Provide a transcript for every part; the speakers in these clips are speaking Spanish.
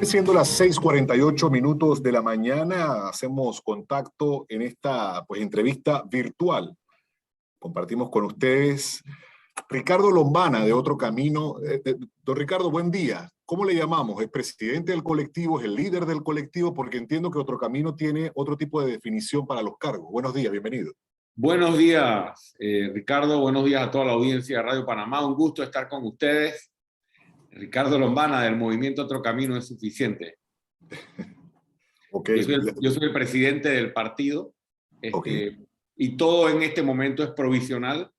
Siendo las 6:48 de la mañana, hacemos contacto en esta entrevista virtual. Compartimos con ustedes Ricardo Lombana, de Otro Camino. Don Ricardo, buen día. ¿Cómo le llamamos? ¿Es presidente del colectivo? ¿Es el líder del colectivo? Porque entiendo que Otro Camino tiene otro tipo de definición para los cargos. Buenos días, bienvenido. Buenos días, Ricardo. Buenos días a toda la audiencia de Radio Panamá. Un gusto estar con ustedes. Ricardo Lombana, del movimiento Otro Camino es suficiente. Okay. Yo soy el presidente del partido, Okay. y todo en este momento es provisional,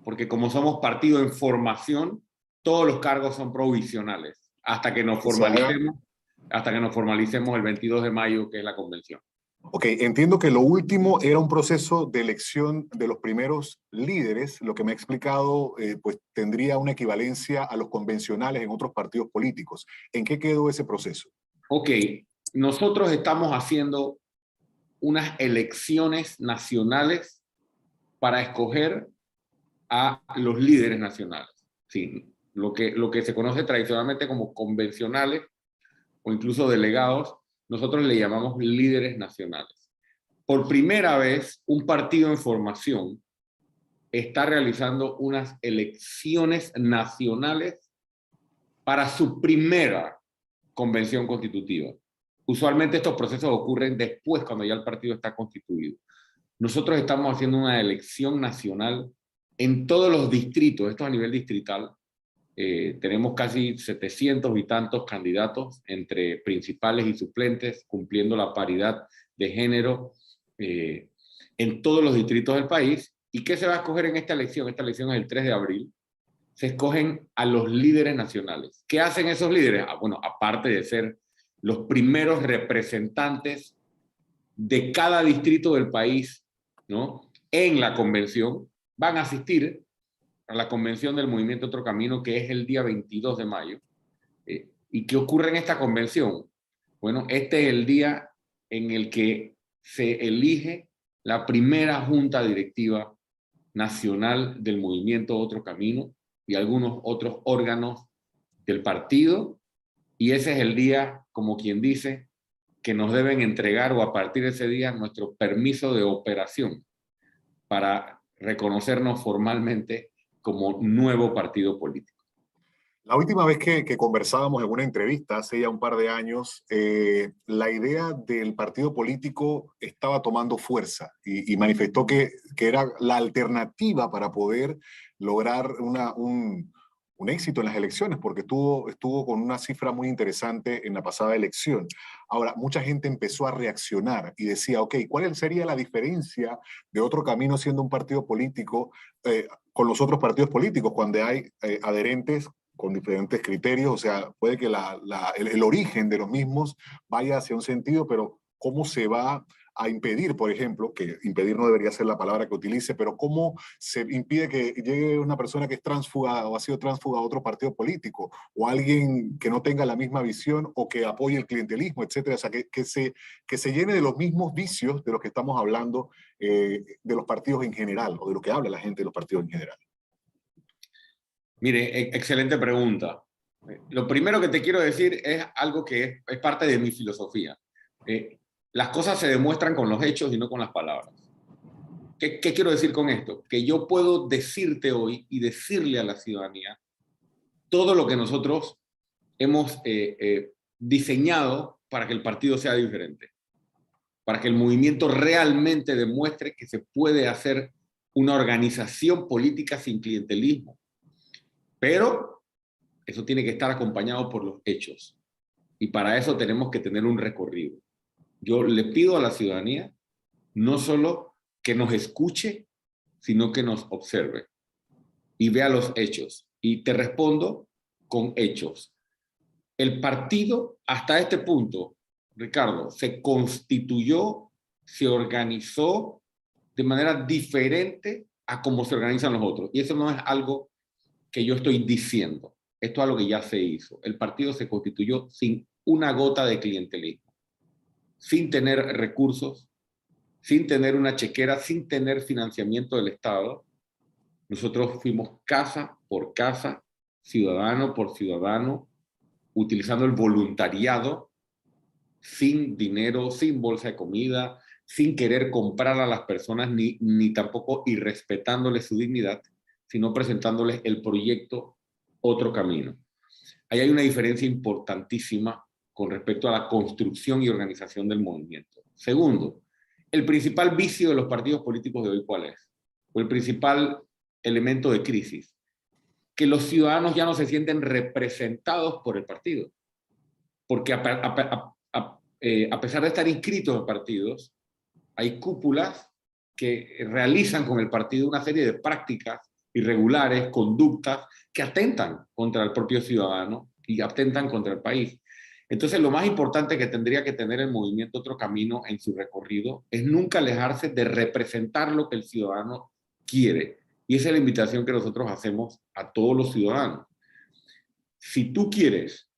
porque como somos partido en formación, todos los cargos son provisionales, hasta que nos formalicemos el 22 de mayo, que es la convención. Ok, entiendo que lo último era un proceso de elección de los primeros líderes. Lo que me ha explicado, pues tendría una equivalencia a los convencionales en otros partidos políticos. ¿En qué quedó ese proceso? Ok, nosotros estamos haciendo unas elecciones nacionales para escoger a los líderes nacionales. Sí, lo que se conoce tradicionalmente como convencionales o incluso delegados, nosotros le llamamos líderes nacionales. Por primera vez, un partido en formación está realizando unas elecciones nacionales para su primera convención constitutiva. Usualmente estos procesos ocurren después, cuando ya el partido está constituido. Nosotros estamos haciendo una elección nacional en todos los distritos, esto a nivel distrital. Tenemos casi 700 y tantos candidatos entre principales y suplentes, cumpliendo la paridad de género en todos los distritos del país. ¿Y qué se va a escoger en esta elección? Esta elección es el 3 de abril. Se escogen a los líderes nacionales. ¿Qué hacen esos líderes? Bueno, aparte de ser los primeros representantes de cada distrito del país, ¿no?, en la convención, van a asistir a la convención del Movimiento Otro Camino, que es el día 22 de mayo. ¿Y qué ocurre en esta convención? Bueno, este es el día en el que se elige la primera junta directiva nacional del Movimiento Otro Camino y algunos otros órganos del partido, y ese es el día, como quien dice, que nos deben entregar, o a partir de ese día, nuestro permiso de operación para reconocernos formalmente como nuevo partido político. La última vez que conversábamos en una entrevista, hace ya un par de años, la idea del partido político estaba tomando fuerza y manifestó que era la alternativa para poder lograr un éxito en las elecciones, porque estuvo con una cifra muy interesante en la pasada elección. Ahora, mucha gente empezó a reaccionar y decía, ok, ¿cuál sería la diferencia de Otro Camino siendo un partido político con los otros partidos políticos cuando hay adherentes con diferentes criterios? O sea, puede que el origen de los mismos vaya hacia un sentido, pero ¿cómo se va a impedir, por ejemplo, que impedir no debería ser la palabra que utilice, pero cómo se impide que llegue una persona que es tránsfuga o ha sido tránsfuga a otro partido político, o alguien que no tenga la misma visión o que apoye el clientelismo, etcétera? O sea, que se llene de los mismos vicios de los que estamos hablando, de los partidos en general, o de lo que habla la gente de los partidos en general. Mire, excelente pregunta. Lo primero que te quiero decir es algo que es parte de mi filosofía. Las cosas se demuestran con los hechos y no con las palabras. ¿Qué quiero decir con esto? Que yo puedo decirte hoy y decirle a la ciudadanía todo lo que nosotros hemos diseñado para que el partido sea diferente, para que el movimiento realmente demuestre que se puede hacer una organización política sin clientelismo. Pero eso tiene que estar acompañado por los hechos. Y para eso tenemos que tener un recorrido. Yo le pido a la ciudadanía no solo que nos escuche, sino que nos observe y vea los hechos. Y te respondo con hechos. El partido, hasta este punto, Ricardo, se constituyó, se organizó de manera diferente a cómo se organizan los otros. Y eso no es algo que yo estoy diciendo. Esto es algo que ya se hizo. El partido se constituyó sin una gota de clientelismo, sin tener recursos, sin tener una chequera, sin tener financiamiento del Estado. Nosotros fuimos casa por casa, ciudadano por ciudadano, utilizando el voluntariado, sin dinero, sin bolsa de comida, sin querer comprar a las personas, ni tampoco irrespetándoles su dignidad, sino presentándoles el proyecto Otro Camino. Ahí hay una diferencia importantísima con respecto a la construcción y organización del movimiento. Segundo, el principal vicio de los partidos políticos de hoy, ¿cuál es? O el principal elemento de crisis, que los ciudadanos ya no se sienten representados por el partido. Porque a pesar de estar inscritos en partidos, hay cúpulas que realizan con el partido una serie de prácticas irregulares, conductas que atentan contra el propio ciudadano y atentan contra el país. Entonces, lo más importante que tendría que tener el movimiento Otro Camino en su recorrido es nunca alejarse de representar lo que el ciudadano quiere. Y esa es la invitación que nosotros hacemos a todos los ciudadanos. Si tú quieres,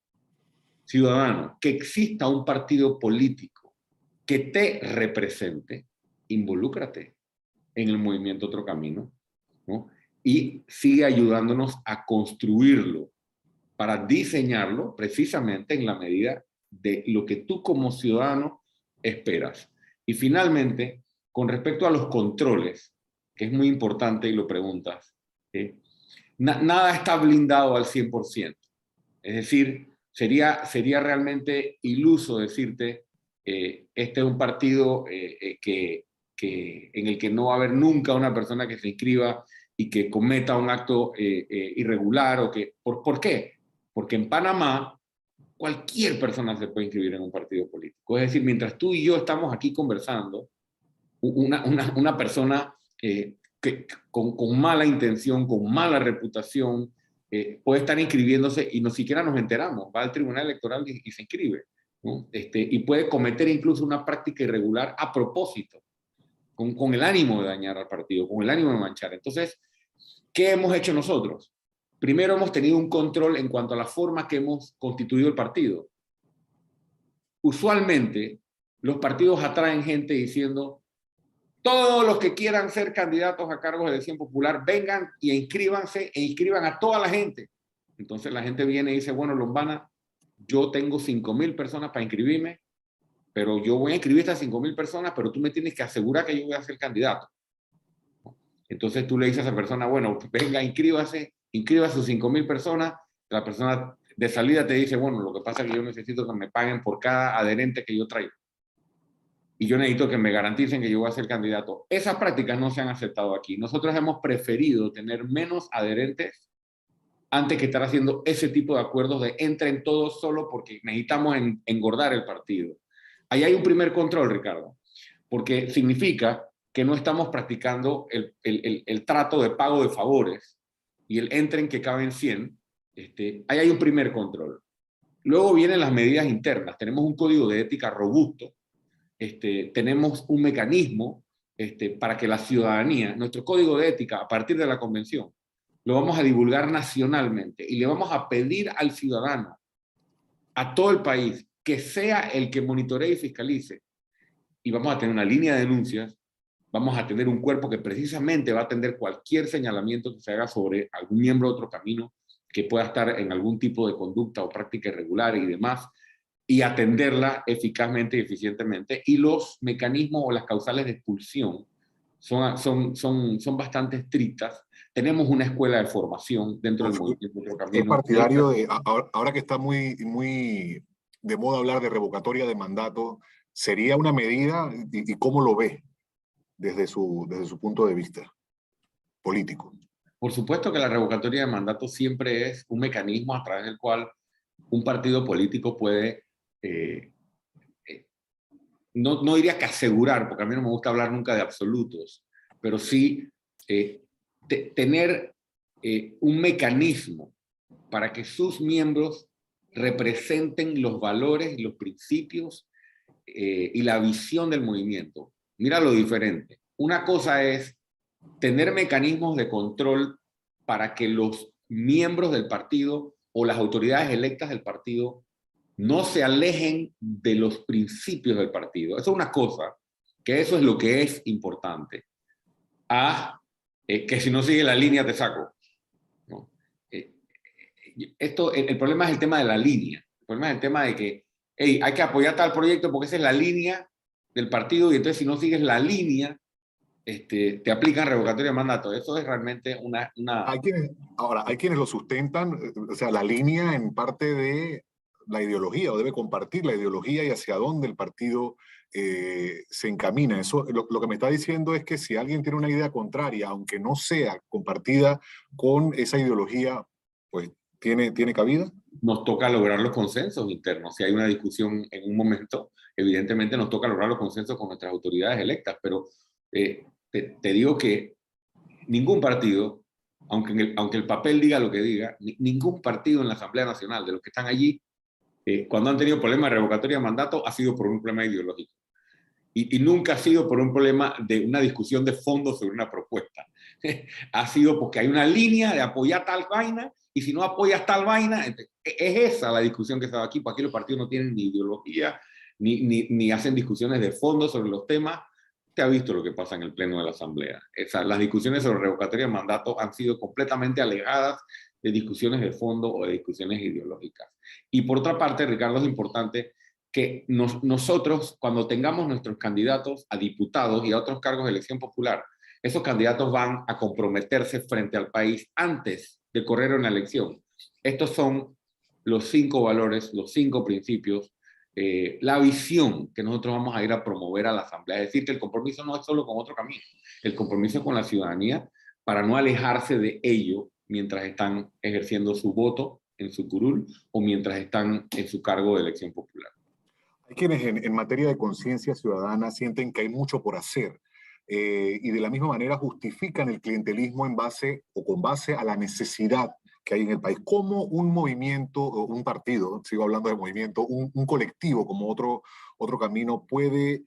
ciudadano, que exista un partido político que te represente, involúcrate en el movimiento Otro Camino, ¿no? Y sigue ayudándonos a construirlo, para diseñarlo precisamente en la medida de lo que tú como ciudadano esperas. Y finalmente, con respecto a los controles, que es muy importante y lo preguntas, nada está blindado al 100%. Es decir, sería realmente iluso decirte, este es un partido en el que no va a haber nunca una persona que se inscriba y que cometa un acto irregular. O que, ¿por qué? Porque en Panamá cualquier persona se puede inscribir en un partido político. Es decir, mientras tú y yo estamos aquí conversando, una persona con mala intención, con mala reputación, puede estar inscribiéndose y no siquiera nos enteramos. Va al Tribunal Electoral y se inscribe, ¿no? Y puede cometer incluso una práctica irregular a propósito, con el ánimo de dañar al partido, con el ánimo de manchar. Entonces, ¿qué hemos hecho nosotros? Primero, hemos tenido un control en cuanto a la forma que hemos constituido el partido. Usualmente, los partidos atraen gente diciendo: todos los que quieran ser candidatos a cargos de elección popular, vengan y inscríbanse e inscriban a toda la gente. Entonces la gente viene y dice: bueno, Lombana, yo tengo 5,000 personas para inscribirme, pero yo voy a inscribir estas 5,000 personas, pero tú me tienes que asegurar que yo voy a ser candidato. Entonces tú le dices a esa persona: bueno, venga, inscriba a sus 5,000 personas. La persona de salida te dice: bueno, lo que pasa es que yo necesito que me paguen por cada adherente que yo traigo. Y yo necesito que me garanticen que yo voy a ser candidato. Esas prácticas no se han aceptado aquí. Nosotros hemos preferido tener menos adherentes antes que estar haciendo ese tipo de acuerdos de entren todos solo porque necesitamos engordar el partido. Ahí hay un primer control, Ricardo, porque significa que no estamos practicando el trato de pago de favores y el entren que caben 100. Ahí hay un primer control. Luego vienen las medidas internas. Tenemos un código de ética robusto. Tenemos un mecanismo para que la ciudadanía, nuestro código de ética a partir de la convención, lo vamos a divulgar nacionalmente y le vamos a pedir al ciudadano, a todo el país, que sea el que monitoree y fiscalice. Y vamos a tener una línea de denuncias, vamos a tener un cuerpo que precisamente va a atender cualquier señalamiento que se haga sobre algún miembro de Otro Camino que pueda estar en algún tipo de conducta o práctica irregular y demás, y atenderla eficazmente y eficientemente. Y los mecanismos o las causales de expulsión son bastante estrictas. Tenemos una escuela de formación dentro del movimiento Otro Camino. Es partidario de, ahora que está muy de moda hablar de revocatoria de mandato, ¿sería una medida y cómo lo ve desde su punto de vista político? Por supuesto que la revocatoria de mandato siempre es un mecanismo a través del cual un partido político puede, no diría que asegurar, porque a mí no me gusta hablar nunca de absolutos, pero sí tener un mecanismo para que sus miembros representen los valores y los principios y la visión del movimiento. Mira lo diferente. Una cosa es tener mecanismos de control para que los miembros del partido o las autoridades electas del partido no se alejen de los principios del partido. Eso es una cosa, que eso es lo que es importante. Que si no sigue la línea te saco, ¿no? El problema es el tema de la línea. problema es el tema de que hey, hay que apoyar tal proyecto porque esa es la línea del partido y entonces si no sigues la línea, te aplican revocatoria de mandato. Eso es realmente Hay quienes, ahora, hay quienes lo sustentan, o sea, la línea en parte de la ideología, o debe compartir la ideología y hacia dónde el partido se encamina. Eso, lo que me está diciendo es que si alguien tiene una idea contraria, aunque no sea compartida con esa ideología, pues tiene cabida. nos toca lograr los consensos internos. Si hay una discusión en un momento, evidentemente nos toca lograr los consensos con nuestras autoridades electas, pero te digo que ningún partido, aunque el papel diga lo que diga, ningún partido en la Asamblea Nacional, de los que están allí, cuando han tenido problemas de revocatoria de mandato, ha sido por un problema ideológico. Y nunca ha sido por un problema de una discusión de fondo sobre una propuesta. Ha sido porque hay una línea de apoyar tal vaina, y si no apoyas tal vaina, es esa la discusión que se da aquí, porque aquí los partidos no tienen ni ideología, ni hacen discusiones de fondo sobre los temas. Te ha visto lo que pasa en el Pleno de la Asamblea. Las discusiones sobre revocatoria de mandato han sido completamente alejadas de discusiones de fondo o de discusiones ideológicas. Y por otra parte, Ricardo, es importante que nosotros, cuando tengamos nuestros candidatos a diputados y a otros cargos de elección popular, esos candidatos van a comprometerse frente al país antes de correr una elección. Estos son los 5 valores, los 5 principios, la visión que nosotros vamos a ir a promover a la Asamblea. Es decir, que el compromiso no es solo con otro camino, el compromiso con la ciudadanía para no alejarse de ello mientras están ejerciendo su voto en su curul o mientras están en su cargo de elección popular. Hay quienes en materia de conciencia ciudadana sienten que hay mucho por hacer y de la misma manera justifican el clientelismo en base o con base a la necesidad que hay en el país. ¿Cómo un movimiento, o un partido, sigo hablando de movimiento, un colectivo como otro camino puede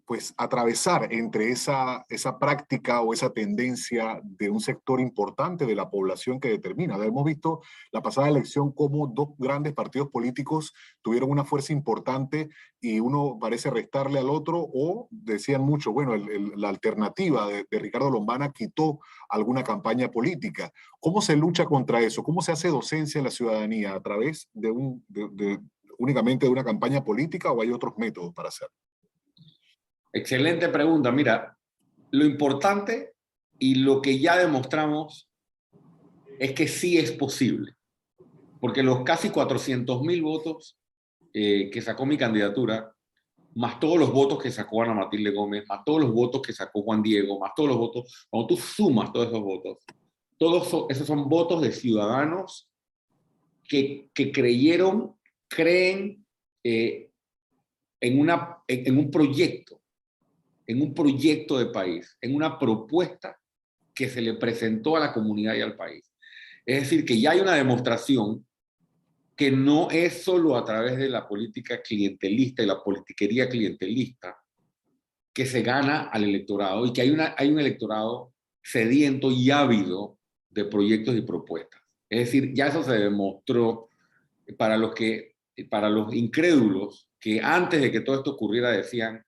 pues atravesar entre esa práctica o esa tendencia de un sector importante de la población que determina? Hemos visto la pasada elección cómo dos grandes partidos políticos tuvieron una fuerza importante y uno parece restarle al otro, o decían mucho, bueno, la alternativa de Ricardo Lombana quitó alguna campaña política. ¿Cómo se lucha contra eso? ¿Cómo se hace docencia en la ciudadanía? ¿A través únicamente de una campaña política o hay otros métodos para hacerlo? Excelente pregunta. Mira, lo importante y lo que ya demostramos es que sí es posible, porque los casi 400.000 votos que sacó mi candidatura, más todos los votos que sacó Ana Matilde Gómez, más todos los votos que sacó Juan Diego, más todos los votos, cuando tú sumas todos esos votos, esos son votos de ciudadanos que creen en un proyecto de país, en una propuesta que se le presentó a la comunidad y al país. Es decir, que ya hay una demostración que no es solo a través de la política clientelista y la politiquería clientelista que se gana al electorado, y que hay un electorado sediento y ávido de proyectos y propuestas. Es decir, ya eso se demostró para los incrédulos que antes de que todo esto ocurriera decían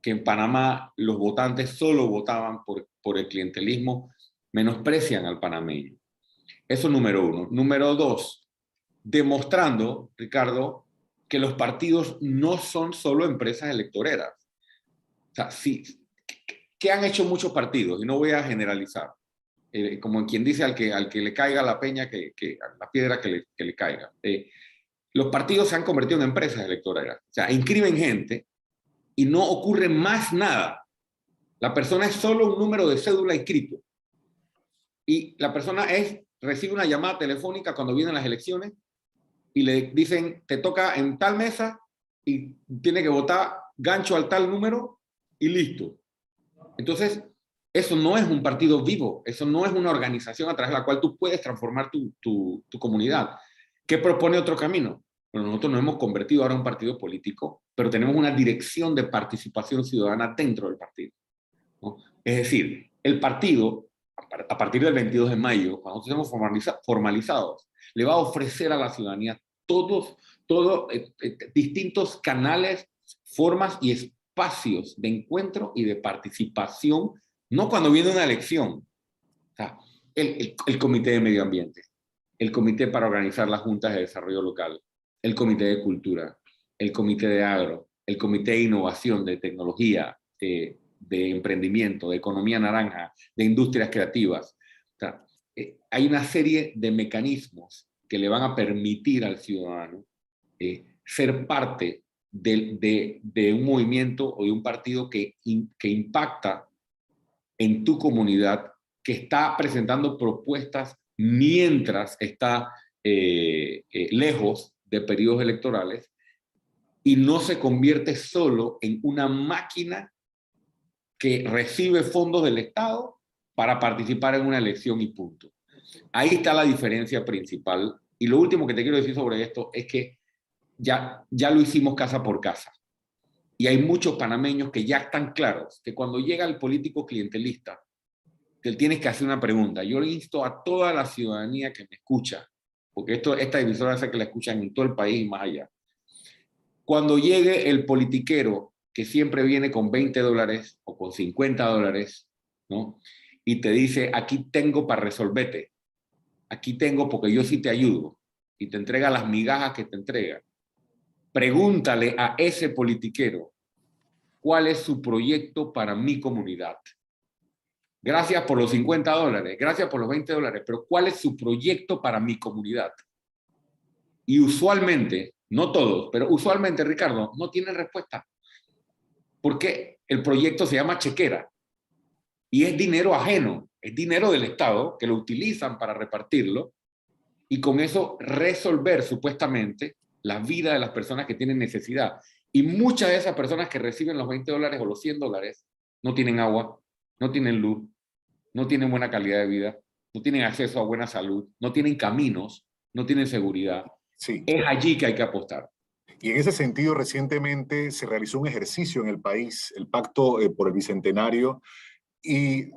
que en Panamá los votantes solo votaban por el clientelismo, menosprecian al panameño. Eso número uno. Número dos, demostrando, Ricardo, que los partidos no son solo empresas electoreras. O sea, sí, ¿qué han hecho muchos partidos? Y no voy a generalizar. Como quien dice al que le caiga la peña, la piedra que le caiga. Los partidos se han convertido en empresas electoreras. O sea, inscriben gente y no ocurre más nada. La persona es solo un número de cédula inscrito. Y la persona recibe una llamada telefónica cuando vienen las elecciones y le dicen, te toca en tal mesa y tiene que votar gancho al tal número y listo. Entonces, eso no es un partido vivo, eso no es una organización a través de la cual tú puedes transformar tu comunidad. ¿Qué propone otro camino? Bueno, nosotros nos hemos convertido ahora en un partido político, pero tenemos una dirección de participación ciudadana dentro del partido, ¿no? Es decir, el partido, a partir del 22 de mayo, cuando estemos formalizados, le va a ofrecer a la ciudadanía todos distintos canales, formas y espacios de encuentro y de participación, no cuando viene una elección. O sea, el Comité de Medio Ambiente, el Comité para organizar las juntas de desarrollo local, el Comité de Cultura, el Comité de Agro, el Comité de Innovación, de Tecnología, de Emprendimiento, de Economía Naranja, de Industrias Creativas. O sea, hay una serie de mecanismos que le van a permitir al ciudadano ser parte de un movimiento o de un partido que impacta en tu comunidad, que está presentando propuestas mientras está lejos de periodos electorales y no se convierte solo en una máquina que recibe fondos del Estado para participar en una elección y punto. Ahí está la diferencia principal. Y lo último que te quiero decir sobre esto es que ya lo hicimos casa por casa. Y hay muchos panameños que ya están claros que cuando llega el político clientelista, que tienes que hacer una pregunta. Yo le insto a toda la ciudadanía que me escucha, porque esta emisora hace que la escuchan en todo el país y más allá. Cuando llegue el politiquero que siempre viene con $20 o con $50, ¿no? Y te dice, aquí tengo para resolverte, aquí tengo porque yo sí te ayudo, y te entrega las migajas que te entrega. Pregúntale a ese politiquero cuál es su proyecto para mi comunidad. Gracias por los $50, gracias por los $20, pero ¿cuál es su proyecto para mi comunidad? Y usualmente, no todos, pero usualmente, Ricardo, no tienen respuesta. Porque el proyecto se llama chequera y es dinero ajeno, es dinero del Estado que lo utilizan para repartirlo y con eso resolver supuestamente la vida de las personas que tienen necesidad. Y muchas de esas personas que reciben los $20 o los $100 no tienen agua, no tienen luz, no tienen buena calidad de vida, no tienen acceso a buena salud, no tienen caminos, no tienen seguridad. Sí. Es allí que hay que apostar. Y en ese sentido, recientemente se realizó un ejercicio en el país, el Pacto por el Bicentenario, y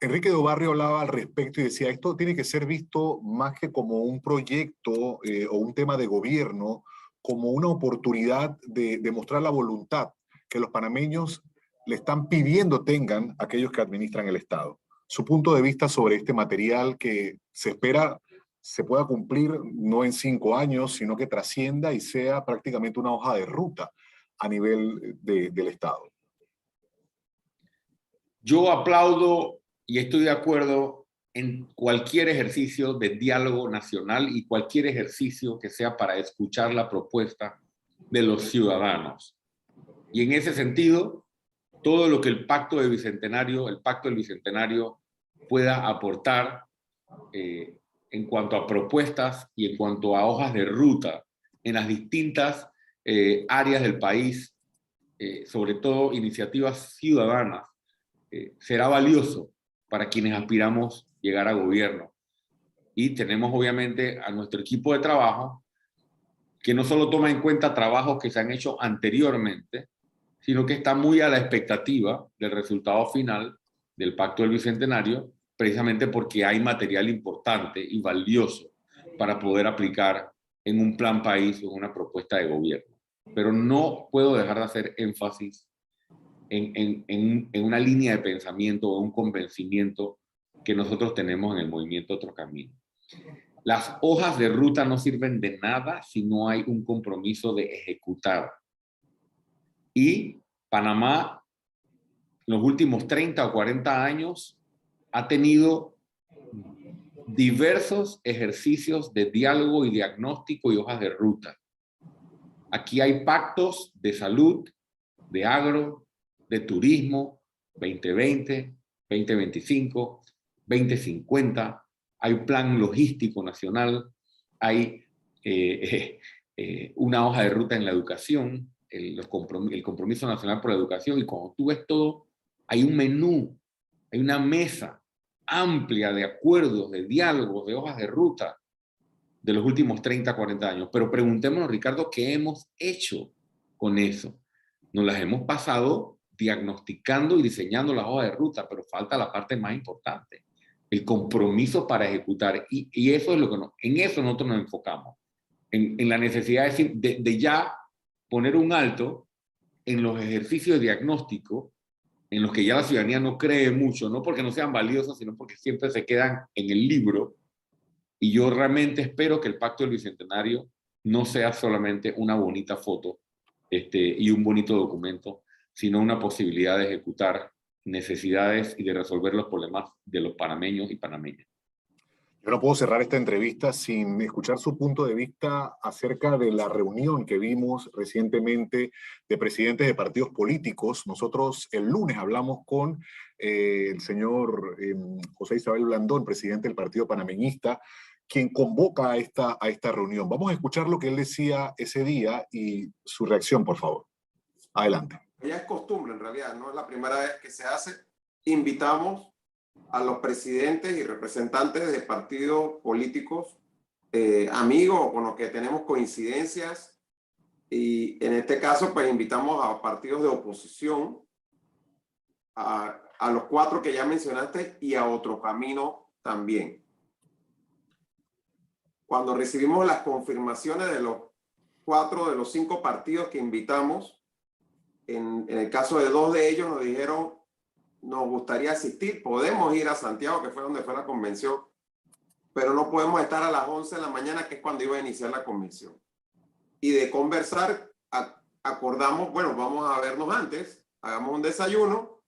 Enrique de Barrio hablaba al respecto y decía, esto tiene que ser visto más que como un proyecto o un tema de gobierno, como una oportunidad de demostrar la voluntad que los panameños le están pidiendo tengan aquellos que administran el Estado. Su punto de vista sobre este material que se espera se pueda cumplir no en 5 años, sino que trascienda y sea prácticamente una hoja de ruta a nivel del Estado. Yo aplaudo y estoy de acuerdo en cualquier ejercicio de diálogo nacional y cualquier ejercicio que sea para escuchar la propuesta de los ciudadanos. Y en ese sentido, todo lo que el Pacto del Bicentenario pueda aportar en cuanto a propuestas y en cuanto a hojas de ruta en las distintas áreas del país, sobre todo iniciativas ciudadanas, será valioso para quienes aspiramos llegar a gobierno. Y tenemos obviamente a nuestro equipo de trabajo que no solo toma en cuenta trabajos que se han hecho anteriormente, sino que está muy a la expectativa del resultado final del Pacto del Bicentenario, precisamente porque hay material importante y valioso para poder aplicar en un plan país o en una propuesta de gobierno. Pero no puedo dejar de hacer énfasis en una línea de pensamiento o un convencimiento que nosotros tenemos en el movimiento Otro Camino. Las hojas de ruta no sirven de nada si no hay un compromiso de ejecutar. Y Panamá, los últimos 30 o 40 años, ha tenido diversos ejercicios de diálogo y diagnóstico y hojas de ruta. Aquí hay pactos de salud, de agro, de turismo, 2020, 2025, 2050. Hay un plan logístico nacional, hay una hoja de ruta en la educación, el compromiso nacional por la educación, y cuando tú ves todo, hay un menú, hay una mesa amplia de acuerdos, de diálogos, de hojas de ruta de los últimos 30, 40 años. Pero preguntémonos, Ricardo, ¿qué hemos hecho con eso? Nos las hemos pasado diagnosticando y diseñando las hojas de ruta, pero falta la parte más importante, el compromiso para ejecutar. Y eso es lo que en eso nosotros nos enfocamos, en la necesidad de ya poner un alto en los ejercicios de diagnóstico en los que ya la ciudadanía no cree mucho, no porque no sean valiosos, sino porque siempre se quedan en el libro. Y yo realmente espero que el Pacto del Bicentenario no sea solamente una bonita foto y un bonito documento, sino una posibilidad de ejecutar necesidades y de resolver los problemas de los panameños y panameñas. Yo no puedo cerrar esta entrevista sin escuchar su punto de vista acerca de la reunión que vimos recientemente de presidentes de partidos políticos. Nosotros el lunes hablamos con el señor José Isabel Blandón, presidente del Partido Panameñista, quien convoca a esta reunión. Vamos a escuchar lo que él decía ese día y su reacción, por favor. Adelante. Ya es costumbre, en realidad, no es la primera vez que se hace. Invitamos a los presidentes y representantes de partidos políticos, amigos o con los que tenemos coincidencias, y en este caso pues invitamos a partidos de oposición, a los 4 que ya mencionaste y a Otro Camino también. Cuando recibimos las confirmaciones de los 4 de los 5 partidos que invitamos, en el caso de 2 de ellos nos dijeron: nos gustaría asistir, podemos ir a Santiago, que fue donde fue la convención, pero no podemos estar a las 11 de la mañana, que es cuando iba a iniciar la convención. Y de conversar, acordamos, bueno, vamos a vernos antes, hagamos un desayuno,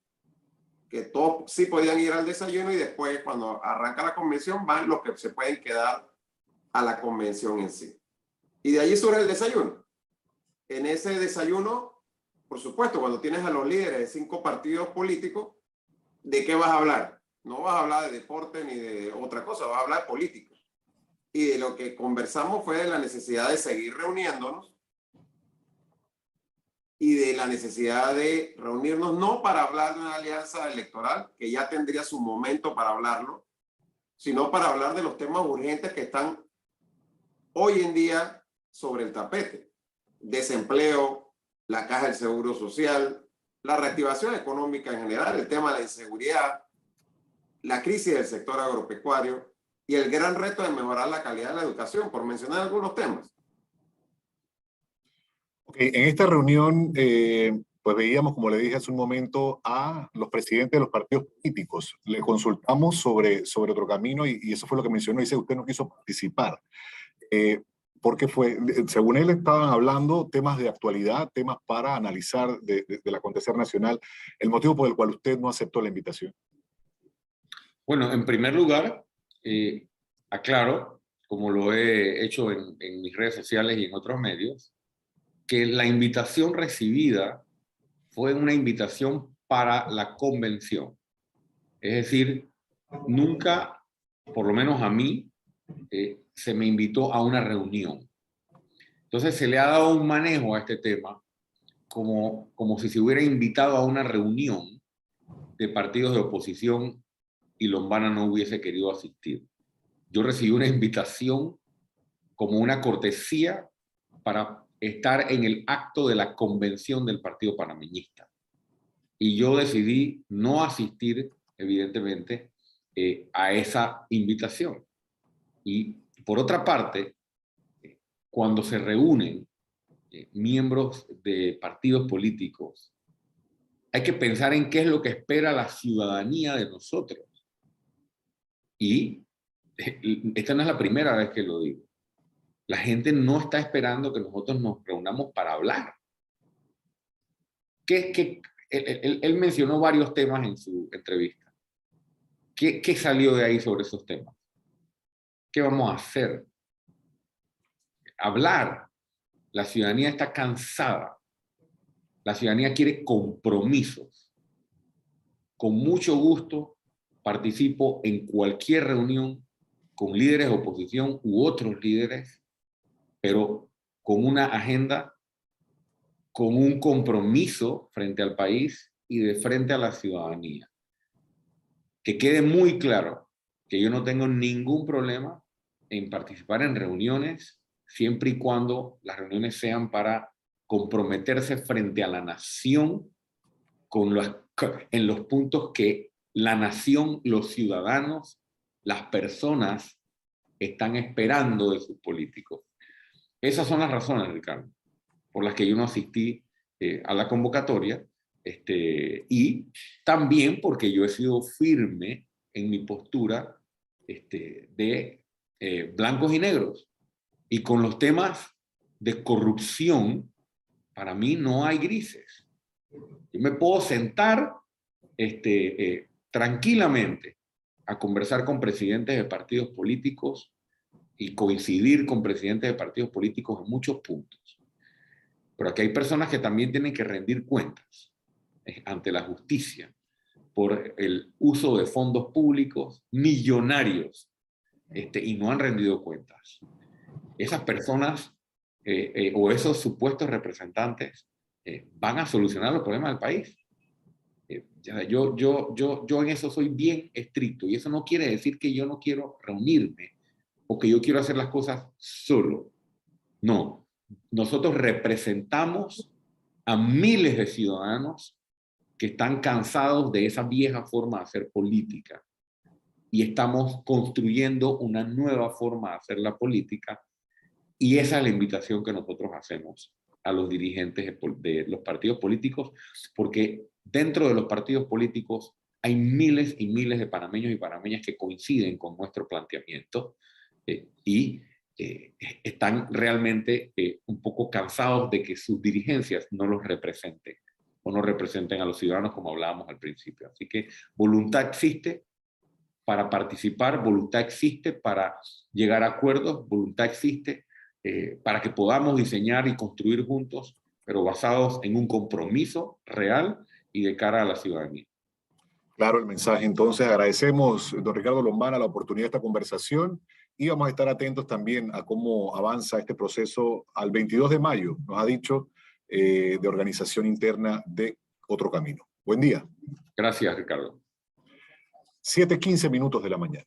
que todos sí podían ir al desayuno, y después, cuando arranca la convención, van los que se pueden quedar a la convención en sí. Y de allí surge el desayuno. En ese desayuno, por supuesto, cuando tienes a los líderes de 5 partidos políticos, ¿de qué vas a hablar? No vas a hablar de deporte ni de otra cosa, vas a hablar de política. Y de lo que conversamos fue de la necesidad de seguir reuniéndonos y de la necesidad de reunirnos no para hablar de una alianza electoral, que ya tendría su momento para hablarlo, sino para hablar de los temas urgentes que están hoy en día sobre el tapete. Desempleo, la caja del Seguro Social, la reactivación económica en general, el tema de la inseguridad, la crisis del sector agropecuario y el gran reto de mejorar la calidad de la educación, por mencionar algunos temas. Okay, en esta reunión, pues veíamos, como le dije hace un momento, a los presidentes de los partidos políticos. Le consultamos sobre Otro Camino y eso fue lo que mencionó. Dice, usted no quiso participar. Porque fue, según él, estaban hablando temas de actualidad, temas para analizar del acontecer nacional. ¿El motivo por el cual usted no aceptó la invitación? Bueno, en primer lugar, aclaro, como lo he hecho en mis redes sociales y en otros medios, que la invitación recibida fue una invitación para la convención. Es decir, nunca, por lo menos a mí, se me invitó a una reunión. Entonces se le ha dado un manejo a este tema como si se hubiera invitado a una reunión de partidos de oposición y Lombana no hubiese querido asistir. Yo recibí una invitación como una cortesía para estar en el acto de la convención del Partido Panameñista. Y yo decidí no asistir, evidentemente, a esa invitación. Y por otra parte, cuando se reúnen miembros de partidos políticos, hay que pensar en qué es lo que espera la ciudadanía de nosotros. Y esta no es la primera vez que lo digo. La gente no está esperando que nosotros nos reunamos para hablar. Él mencionó varios temas en su entrevista. ¿Qué salió de ahí sobre esos temas? ¿Qué vamos a hacer? Hablar. La ciudadanía está cansada. La ciudadanía quiere compromisos. Con mucho gusto participo en cualquier reunión con líderes de oposición u otros líderes, pero con una agenda, con un compromiso frente al país y de frente a la ciudadanía. Que quede muy claro que yo no tengo ningún problema en participar en reuniones, siempre y cuando las reuniones sean para comprometerse frente a la nación en los puntos que la nación, los ciudadanos, las personas están esperando de sus políticos. Esas son las razones, Ricardo, por las que yo no asistí a la convocatoria, y también porque yo he sido firme en mi postura de blancos y negros. Y con los temas de corrupción, para mí no hay grises. Yo me puedo sentar tranquilamente a conversar con presidentes de partidos políticos y coincidir con presidentes de partidos políticos en muchos puntos. Pero aquí hay personas que también tienen que rendir cuentas ante la justicia por el uso de fondos públicos millonarios y no han rendido cuentas. Esas personas o esos supuestos representantes van a solucionar los problemas del país. Yo en eso soy bien estricto y eso no quiere decir que yo no quiero reunirme o que yo quiero hacer las cosas solo. No, nosotros representamos a miles de ciudadanos que están cansados de esa vieja forma de hacer política y estamos construyendo una nueva forma de hacer la política y esa es la invitación que nosotros hacemos a los dirigentes de los partidos políticos, porque dentro de los partidos políticos hay miles y miles de panameños y panameñas que coinciden con nuestro planteamiento y están realmente un poco cansados de que sus dirigencias no los representen o no representen a los ciudadanos como hablábamos al principio. Así que voluntad existe para participar, voluntad existe para llegar a acuerdos, voluntad existe para que podamos diseñar y construir juntos, pero basados en un compromiso real y de cara a la ciudadanía. Claro, el mensaje. Entonces, agradecemos, don Ricardo Lombana, la oportunidad de esta conversación y vamos a estar atentos también a cómo avanza este proceso al 22 de mayo, nos ha dicho, de organización interna de Otro Camino. Buen día. Gracias, Ricardo. 7:15 de la mañana.